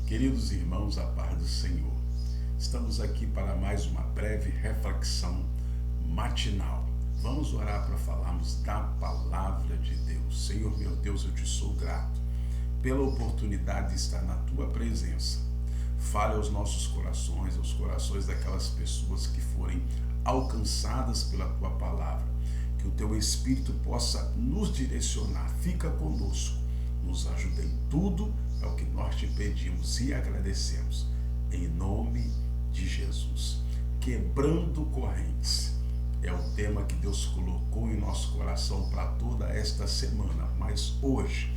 Queridos irmãos, a paz do Senhor. Estamos aqui para mais uma breve reflexão matinal. Vamos orar para falarmos da palavra de Deus. Senhor meu Deus, eu te sou grato pela oportunidade de estar na tua presença. Fale aos nossos corações, aos corações daquelas pessoas que forem alcançadas pela tua palavra. Que o teu Espírito possa nos direcionar. Fica conosco. Nos ajuda em tudo, é o que nós te pedimos e agradecemos. Em nome de Jesus. Quebrando correntes. É o tema que Deus colocou em nosso coração para toda esta semana. Mas hoje,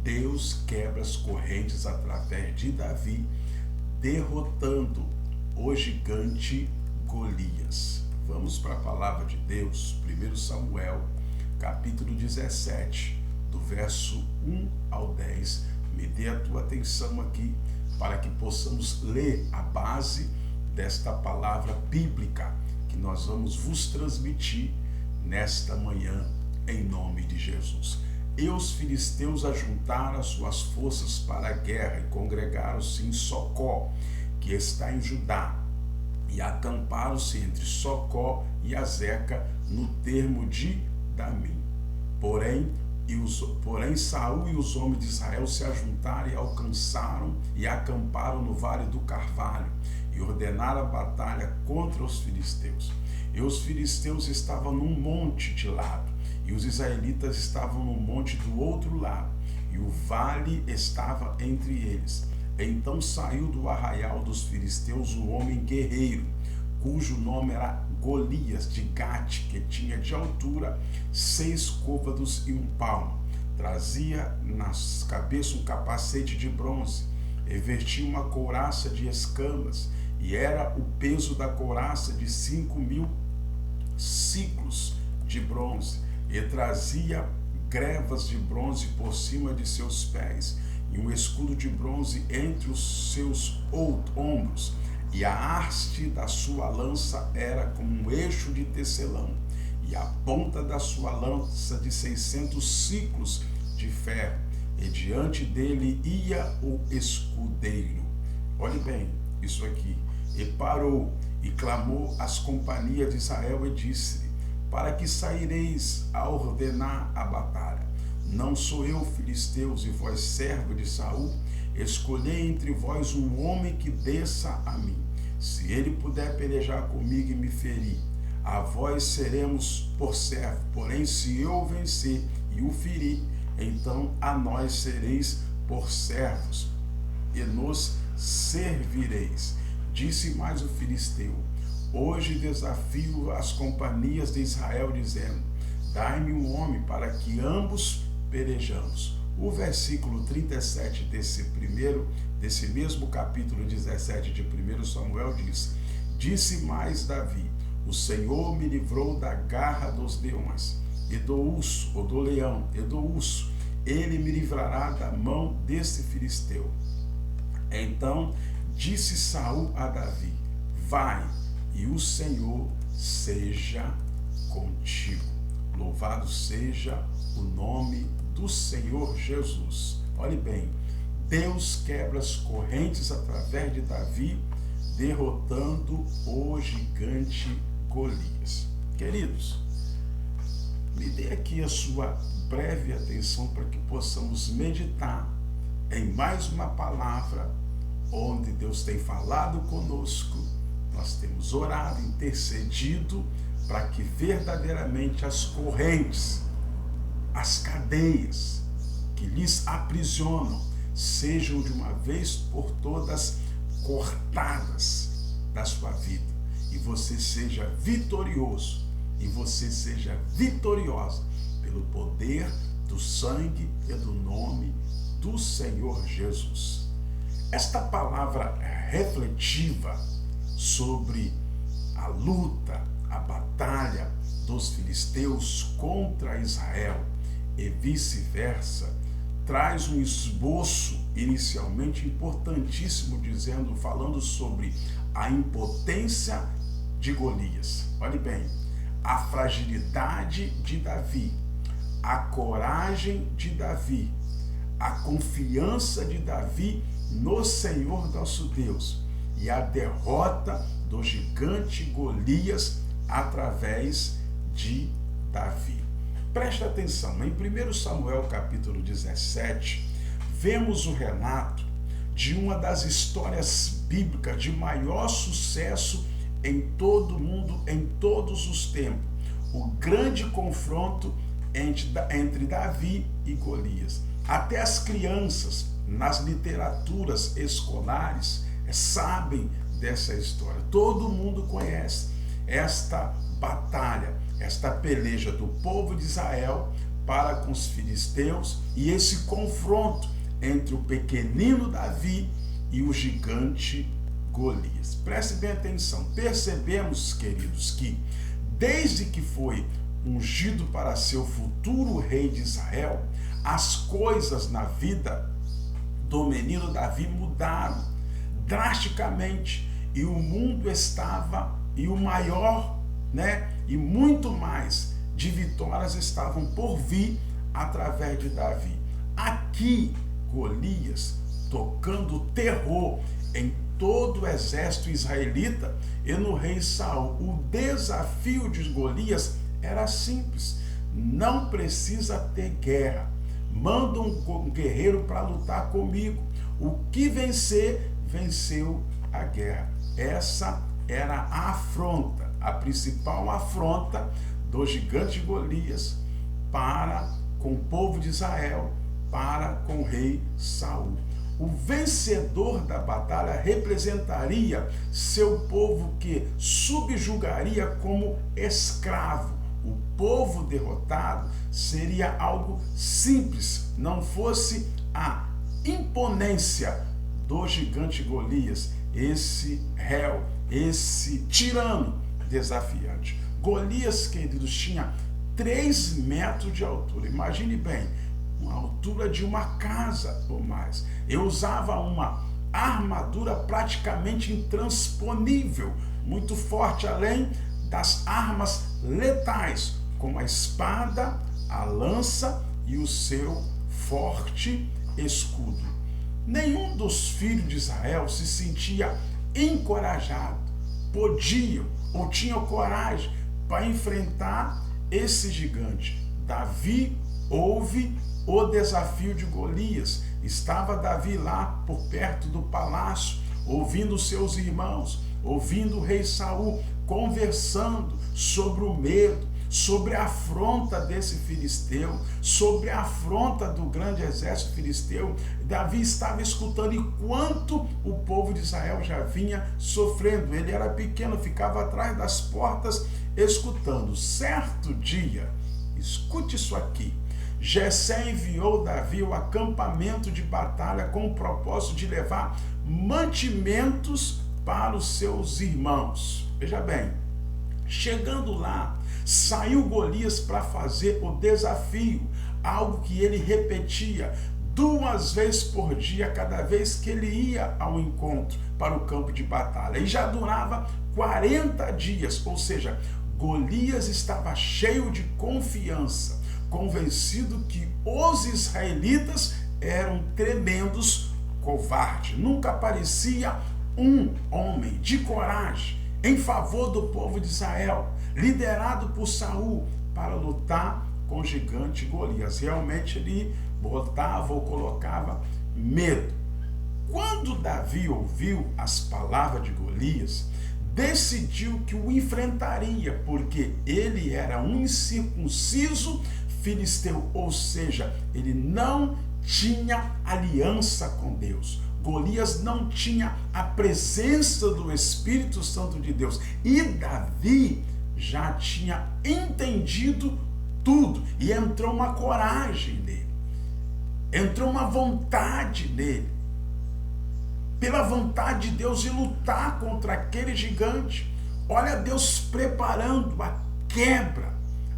Deus quebra as correntes através de Davi, derrotando o gigante Golias. Vamos para a palavra de Deus, 1 Samuel, capítulo 17, do verso 1 ao 10. Me dê a tua atenção aqui para que possamos ler a base desta palavra bíblica que nós vamos vos transmitir nesta manhã em nome de Jesus. E os filisteus ajuntaram as suas forças para a guerra e congregaram-se em Socó, que está em Judá, e acamparam-se entre Socó e Azeca, no termo de Damim. Porém, Saul e os homens de Israel se ajuntaram e alcançaram e acamparam no Vale do Carvalho e ordenaram a batalha contra os filisteus. E os filisteus estavam num monte de lado, e os israelitas estavam no monte do outro lado, e o vale estava entre eles. Então saiu do arraial dos filisteus um homem guerreiro, cujo nome era Golias de Gate, que tinha de altura 6 côvados e 1 palmo. Trazia nas cabeças um capacete de bronze, e vestia uma couraça de escamas, e era o peso da couraça de 5.000 ciclos de bronze, e trazia grevas de bronze por cima de seus pés, e um escudo de bronze entre os seus ombros, e a haste da sua lança era como um eixo de tecelão, e a ponta da sua lança de 600 ciclos de ferro, e diante dele ia o escudeiro. Olhe bem isso aqui. E parou e clamou às companhias de Israel e disse: para que saireis a ordenar a batalha? Não sou eu, filisteus, e vós servo de Saul? Escolhei entre vós um homem que desça a mim. Se ele puder pelejar comigo e me ferir, a vós seremos por servo. Porém, se eu vencer e o ferir, então a nós sereis por servos e nos servireis. Disse mais o filisteu: hoje desafio as companhias de Israel, dizendo: dai-me um homem para que ambos pelejamos. O versículo 37 desse mesmo capítulo 17 de 1 Samuel diz: disse mais Davi: o Senhor me livrou da garra dos leões e do urso, ou do leão, e do urso. Ele me livrará da mão deste filisteu. Então disse Saul a Davi: vai, e o Senhor seja contigo. Louvado seja o nome do Senhor Jesus. Olhe bem, Deus quebra as correntes através de Davi, derrotando o gigante Golias. Queridos, me dê aqui a sua breve atenção para que possamos meditar em mais uma palavra onde Deus tem falado conosco. Nós temos orado, intercedido para que verdadeiramente as correntes, as cadeias que lhes aprisionam sejam de uma vez por todas cortadas da sua vida, e você seja vitorioso, e você seja vitoriosa pelo poder do sangue e do nome do Senhor Jesus. Esta palavra refletiva sobre a luta, a batalha dos filisteus contra Israel e vice-versa, traz um esboço inicialmente importantíssimo, falando sobre a impotência de Golias. Olhe bem, a fragilidade de Davi, a coragem de Davi, a confiança de Davi no Senhor nosso Deus e a derrota do gigante Golias através de Davi. Preste atenção, em 1 Samuel capítulo 17, vemos o relato de uma das histórias bíblicas de maior sucesso em todo o mundo, em todos os tempos. O grande confronto entre Davi e Golias. Até as crianças, nas literaturas escolares, sabem dessa história. Todo mundo conhece esta batalha, esta peleja do povo de Israel para com os filisteus e esse confronto entre o pequenino Davi e o gigante Golias. Preste bem atenção. Percebemos, queridos, que desde que foi ungido para ser o futuro rei de Israel, as coisas na vida do menino Davi mudaram drasticamente e o mundo estava, e o maior, e muito mais de vitórias estavam por vir através de Davi. Aqui, Golias, tocando terror em todo o exército israelita e no rei Saul. O desafio de Golias era simples: não precisa ter guerra, manda um guerreiro para lutar comigo. O que vencer, venceu a guerra. Essa era a afronta, a principal afronta do gigante Golias para com o povo de Israel, para com o rei Saul. O vencedor da batalha representaria seu povo que subjugaria como escravo. O povo derrotado seria algo simples, não fosse a imponência do gigante Golias, esse réu, esse tirano desafiante. Golias, queridos, tinha 3 metros de altura. Imagine bem, uma altura de uma casa ou mais. Eu usava uma armadura praticamente intransponível, muito forte, além das armas letais, como a espada, a lança e o seu forte escudo. Nenhum dos filhos de Israel se sentia encorajado, podiam ou tinham coragem para enfrentar esse gigante. Davi ouve o desafio de Golias. Estava Davi lá por perto do palácio, ouvindo seus irmãos, ouvindo o rei Saul, conversando sobre o medo, sobre a afronta desse filisteu, sobre a afronta do grande exército filisteu. Davi estava escutando enquanto o povo de Israel já vinha sofrendo. Ele era pequeno, ficava atrás das portas escutando. Certo dia, escute isso aqui, Jessé enviou Davi ao acampamento de batalha com o propósito de levar mantimentos para os seus irmãos. Veja bem, chegando lá, saiu Golias para fazer o desafio, algo que ele repetia 2 vezes por dia, cada vez que ele ia ao encontro para o campo de batalha. E já durava 40 dias, ou seja, Golias estava cheio de confiança, convencido que os israelitas eram tremendos covardes. Nunca aparecia um homem de coragem em favor do povo de Israel, liderado por Saul, para lutar com o gigante Golias. Realmente ele botava ou colocava medo. Quando Davi ouviu as palavras de Golias, decidiu que o enfrentaria, porque ele era um incircunciso filisteu, ou seja, ele não tinha aliança com Deus. Golias não tinha a presença do Espírito Santo de Deus. E Davi já tinha entendido tudo. E entrou uma coragem nele. Entrou uma vontade nele. Pela vontade de Deus de lutar contra aquele gigante. Olha Deus preparando a quebra,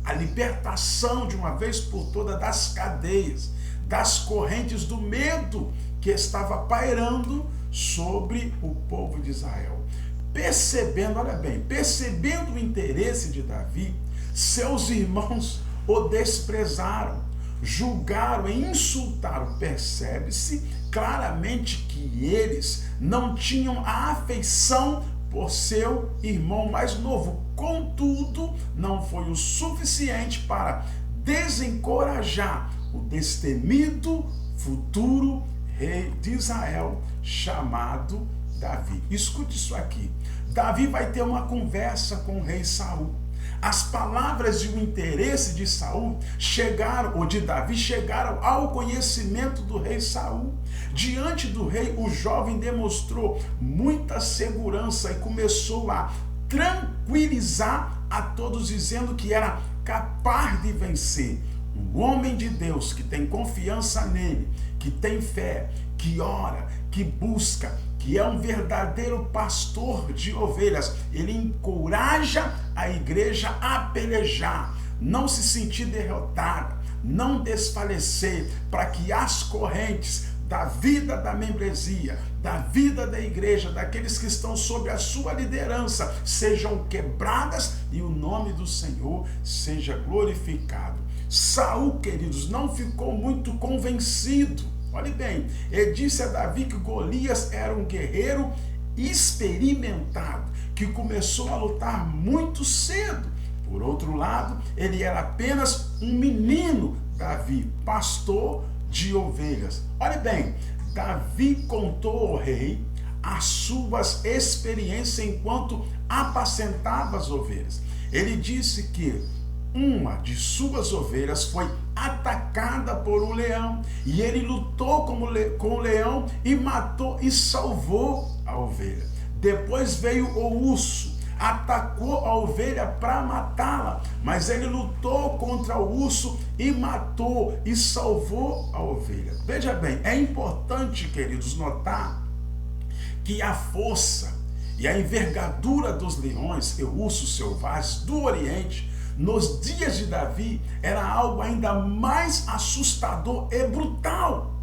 a libertação de uma vez por todas das cadeias, das correntes do medo que estava pairando sobre o povo de Israel. Percebendo, olha bem, percebendo o interesse de Davi, seus irmãos o desprezaram, julgaram e insultaram. Percebe-se claramente que eles não tinham a afeição por seu irmão mais novo. Contudo, não foi o suficiente para desencorajar o destemido futuro rei de Israel, chamado Davi. Escute isso aqui. Davi vai ter uma conversa com o rei Saul. As palavras e o interesse de Saul chegaram, ou de Davi, chegaram ao conhecimento do rei Saul. Diante do rei, o jovem demonstrou muita segurança e começou a tranquilizar a todos, dizendo que era capaz de vencer. Um homem de Deus que tem confiança nele, que tem fé, que ora, que busca, que é um verdadeiro pastor de ovelhas. Ele encoraja a igreja a pelejar, não se sentir derrotada, não desfalecer, para que as correntes da vida da membresia, da vida da igreja, daqueles que estão sob a sua liderança, sejam quebradas e o nome do Senhor seja glorificado. Saul, queridos, não ficou muito convencido. Olhe bem, ele disse a Davi que Golias era um guerreiro experimentado, que começou a lutar muito cedo. Por outro lado, ele era apenas um menino, Davi, pastor de ovelhas. Olhe bem, Davi contou ao rei as suas experiências enquanto apacentava as ovelhas. Ele disse que uma de suas ovelhas foi atacada por um leão, e ele lutou com o leão e matou e salvou a ovelha. Depois veio o urso, atacou a ovelha para matá-la, mas ele lutou contra o urso e matou e salvou a ovelha. Veja bem, é importante, queridos, notar que a força e a envergadura dos leões e ursos selvagens do Oriente nos dias de Davi era algo ainda mais assustador e brutal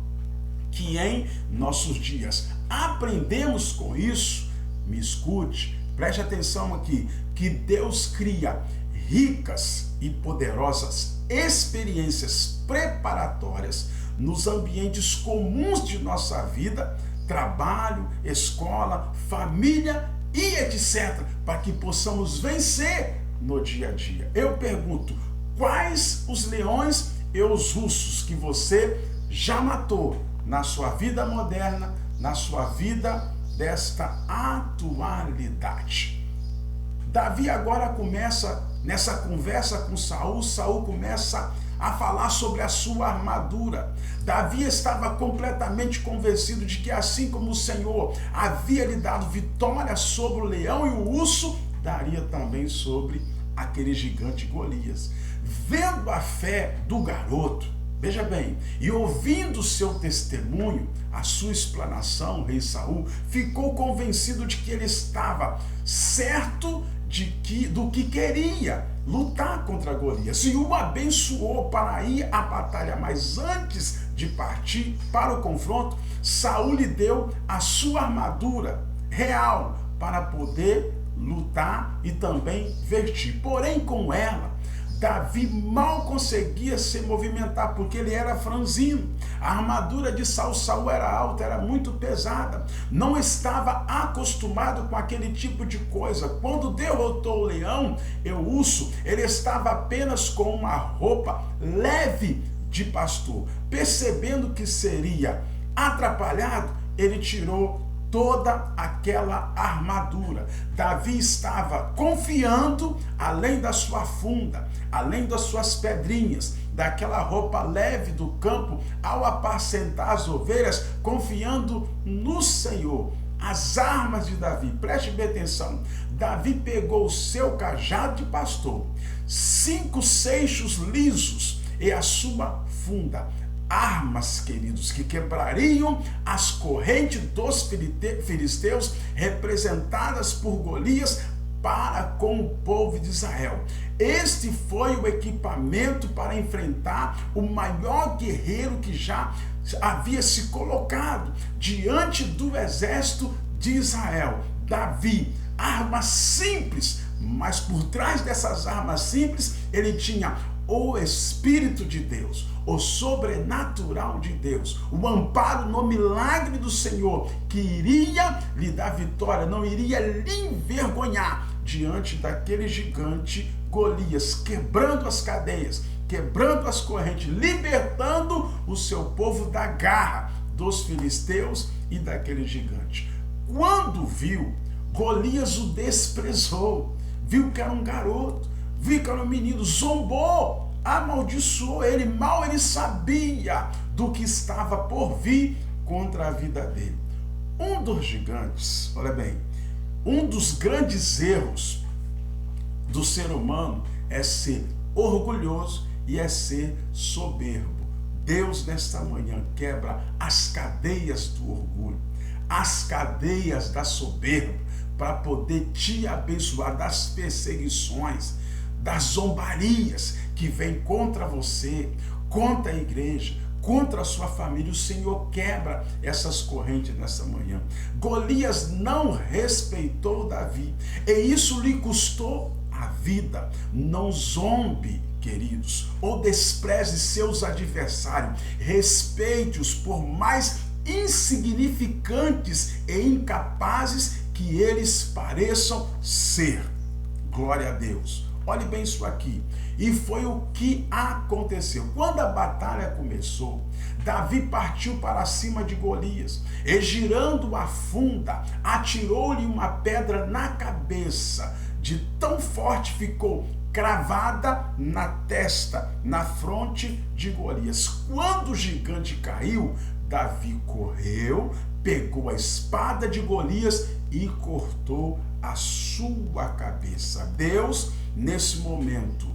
que em nossos dias. Aprendemos com isso, me escute, preste atenção aqui, que Deus cria ricas e poderosas experiências preparatórias nos ambientes comuns de nossa vida, trabalho, escola, família e etc., para que possamos vencer no dia a dia. Eu pergunto, quais os leões e os ursos que você já matou na sua vida moderna, na sua vida desta atualidade? Davi agora começa, nessa conversa com Saul, Saul começa a falar sobre a sua armadura. Davi estava completamente convencido de que assim como o Senhor havia lhe dado vitória sobre o leão e o urso, daria também sobre aquele gigante Golias. Vendo a fé do garoto, veja bem, e ouvindo seu testemunho, a sua explanação, o rei Saul ficou convencido de que ele estava certo do que queria lutar contra Golias, e o abençoou para ir à batalha. Mas antes de partir para o confronto, Saul lhe deu a sua armadura real para poder lutar e também vestir. Porém, com ela, Davi mal conseguia se movimentar, porque ele era franzino. A armadura de Saul era alta, era muito pesada. Não estava acostumado com aquele tipo de coisa. Quando derrotou o leão e o urso, ele estava apenas com uma roupa leve de pastor. Percebendo que seria atrapalhado, ele tirou toda aquela armadura. Davi estava confiando, além da sua funda, além das suas pedrinhas, daquela roupa leve do campo, ao apacentar as ovelhas, confiando no Senhor. As armas de Davi, preste bem atenção, Davi pegou o seu cajado de pastor, 5 seixos lisos e a sua funda. Armas, queridos, que quebrariam as correntes dos filisteus, representadas por Golias, para com o povo de Israel. Este foi o equipamento para enfrentar o maior guerreiro que já havia se colocado diante do exército de Israel, Davi. Armas simples, mas por trás dessas armas simples, ele tinha o Espírito de Deus, o sobrenatural de Deus, o amparo no milagre do Senhor, que iria lhe dar vitória, não iria lhe envergonhar diante daquele gigante Golias, quebrando as cadeias, quebrando as correntes, libertando o seu povo da garra dos filisteus e daquele gigante. Quando viu, Golias o desprezou, viu que era um garoto, viu que era um menino, zombou, amaldiçoou ele, mal ele sabia do que estava por vir contra a vida dele. Um dos gigantes, olha bem, um dos grandes erros do ser humano é ser orgulhoso e é ser soberbo. Deus nesta manhã quebra as cadeias do orgulho, as cadeias da soberba, para poder te abençoar das perseguições, das zombarias que vêm contra você, contra a igreja, contra a sua família. O Senhor quebra essas correntes nessa manhã. Golias não respeitou Davi, e isso lhe custou a vida. Não zombe, queridos, ou despreze seus adversários. Respeite-os, por mais insignificantes e incapazes que eles pareçam ser. Glória a Deus. Olhe bem isso aqui. E foi o que aconteceu. Quando a batalha começou, Davi partiu para cima de Golias e, girando a funda, atirou-lhe uma pedra na cabeça. De tão forte ficou cravada na testa, na fronte de Golias. Quando o gigante caiu, Davi correu, pegou a espada de Golias e cortou a sua cabeça. Deus, nesse momento,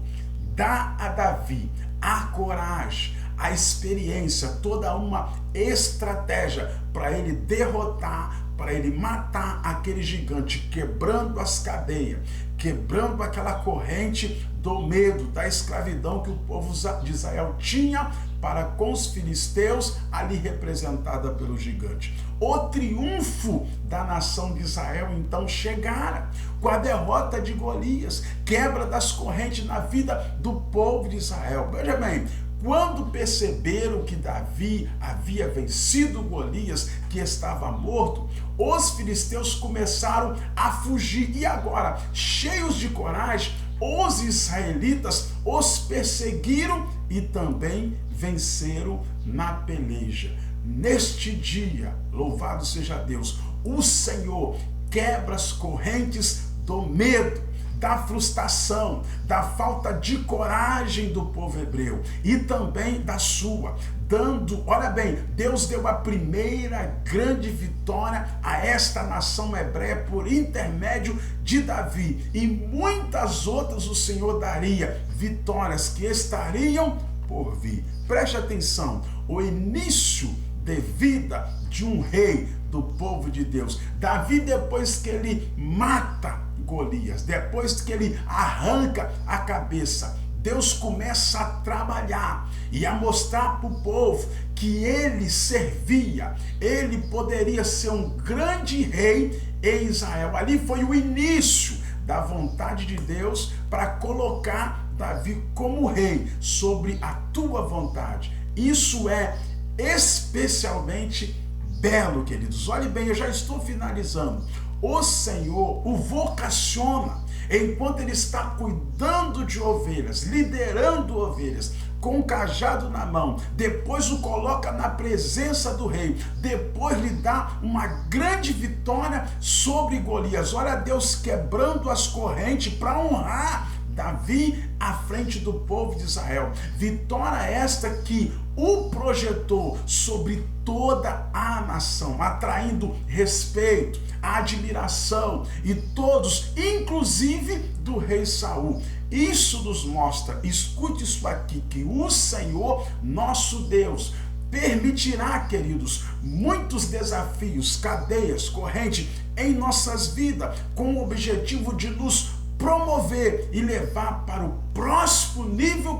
dá a Davi a coragem, a experiência, toda uma estratégia para ele derrotar, para ele matar aquele gigante, quebrando as cadeias, quebrando aquela corrente do medo, da escravidão que o povo de Israel tinha para com os filisteus, ali representada pelo gigante. O triunfo da nação de Israel então chegara com a derrota de Golias, quebra das correntes na vida do povo de Israel. Veja bem, quando perceberam que Davi havia vencido Golias, que estava morto, os filisteus começaram a fugir. E agora, cheios de coragem, os israelitas os perseguiram e também venceram na peleja. Neste dia, louvado seja Deus, o Senhor quebra as correntes do medo, da frustração, da falta de coragem do povo hebreu e também da sua, dando, olha bem, Deus deu a primeira grande vitória a esta nação hebreia por intermédio de Davi, e muitas outras o Senhor daria, vitórias que estariam por vir. Preste atenção, o início de vida de um rei do povo de Deus. Davi, depois que ele mata Golias, depois que ele arranca a cabeça, Deus começa a trabalhar e a mostrar para o povo que ele servia, ele poderia ser um grande rei em Israel. Ali foi o início da vontade de Deus para colocar Davi como rei sobre a tua vontade. Isso é especialmente belo, queridos. Olhe bem, eu já estou finalizando. O Senhor o vocaciona enquanto ele está cuidando de ovelhas, liderando ovelhas, com o cajado na mão, depois o coloca na presença do rei, depois lhe dá uma grande vitória sobre Golias. Olha Deus quebrando as correntes para honrar Davi à frente do povo de Israel. Vitória esta que o projetou sobre toda a nação, atraindo respeito, admiração e todos, inclusive do rei Saul. Isso nos mostra, escute isso aqui, que o Senhor, nosso Deus, permitirá, queridos, muitos desafios, cadeias, correntes em nossas vidas, com o objetivo de nos promover e levar para o próximo nível,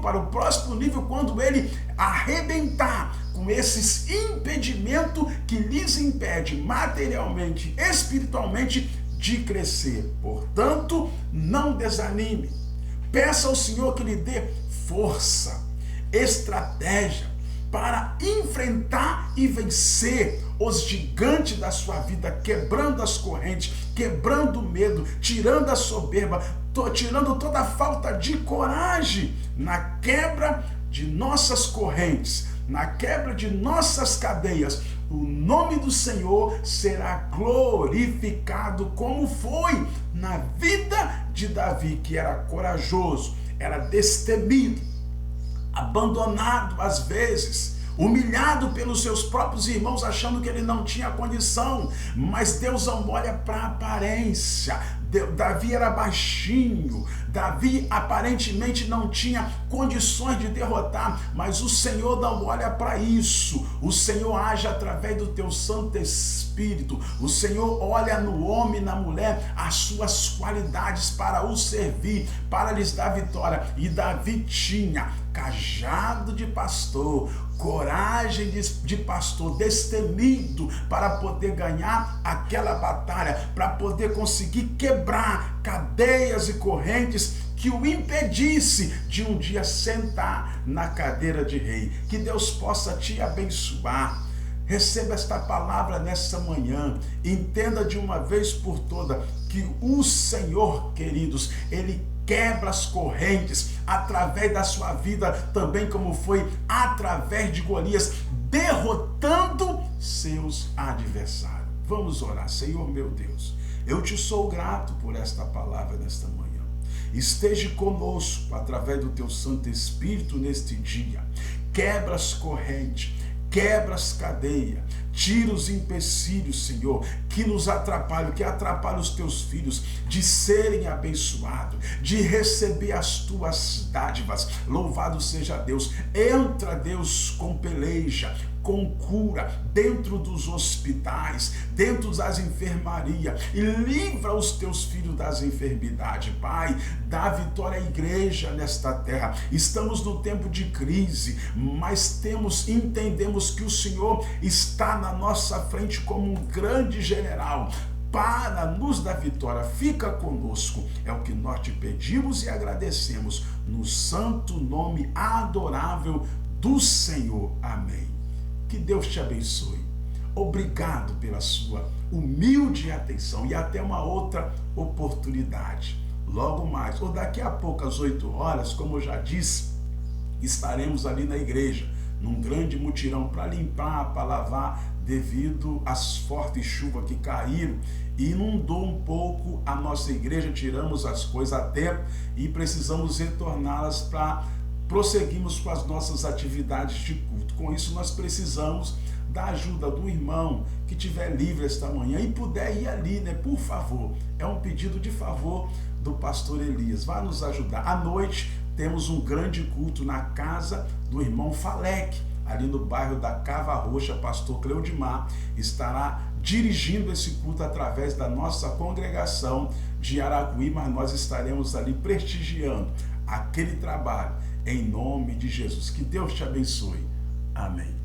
quando ele arrebentar com esses impedimentos que lhes impede materialmente, espiritualmente de crescer. Portanto, não desanime. Peça ao Senhor que lhe dê força, estratégia para enfrentar e vencer os gigantes da sua vida, quebrando as correntes, quebrando o medo, tirando a soberba, tirando toda a falta de coragem na quebra de nossas correntes, na quebra de nossas cadeias. O nome do Senhor será glorificado, como foi na vida de Davi, que era corajoso, era destemido, abandonado às vezes, humilhado pelos seus próprios irmãos, achando que ele não tinha condição, mas Deus não olha para a aparência. Davi era baixinho, Davi aparentemente não tinha condições de derrotar, mas o Senhor não olha para isso. O Senhor age através do teu Santo Espírito. O Senhor olha no homem e na mulher as suas qualidades para o servir, para lhes dar vitória. E Davi tinha cajado de pastor, coragem de pastor, destemido para poder ganhar aquela batalha, para poder conseguir quebrar cadeias e correntes que o impedisse de um dia sentar na cadeira de rei. Que Deus possa te abençoar. Receba esta palavra nessa manhã. Entenda de uma vez por toda que o Senhor, queridos, Ele quebra as correntes através da sua vida, também como foi através de Golias, derrotando seus adversários. Vamos orar. Senhor meu Deus, eu te sou grato por esta palavra nesta manhã. Esteja conosco através do teu Santo Espírito neste dia. Quebra as correntes, quebra as cadeias, tira os empecilhos, Senhor, que nos atrapalham, que atrapalham os teus filhos de serem abençoados, de receber as tuas dádivas. Louvado seja Deus. Entra, Deus, com peleja, com cura, dentro dos hospitais, dentro das enfermarias, e livra os teus filhos das enfermidades. Pai, dá vitória à igreja nesta terra. Estamos no tempo de crise, mas entendemos que o Senhor está na nossa frente como um grande general para nos dar vitória. Fica conosco, é o que nós te pedimos e agradecemos, no santo nome adorável do Senhor. Amém. Que Deus te abençoe. Obrigado pela sua humilde atenção e até uma outra oportunidade. Logo mais, ou daqui a pouco às 8 horas, como eu já disse, estaremos ali na igreja, num grande mutirão para limpar, para lavar, devido às fortes chuvas que caíram e inundou um pouco a nossa igreja. Tiramos as coisas a tempo e precisamos retorná-las para prosseguirmos com as nossas atividades de culto. Com isso, nós precisamos da ajuda do irmão que estiver livre esta manhã e puder ir ali, né? Por favor, é um pedido de favor do pastor Elias. Vai nos ajudar. À noite, temos um grande culto na casa do irmão Falec, ali no bairro da Cava Roxa. Pastor Cleudimar estará dirigindo esse culto através da nossa congregação de Araguí, mas nós estaremos ali prestigiando aquele trabalho em nome de Jesus. Que Deus te abençoe. Amém.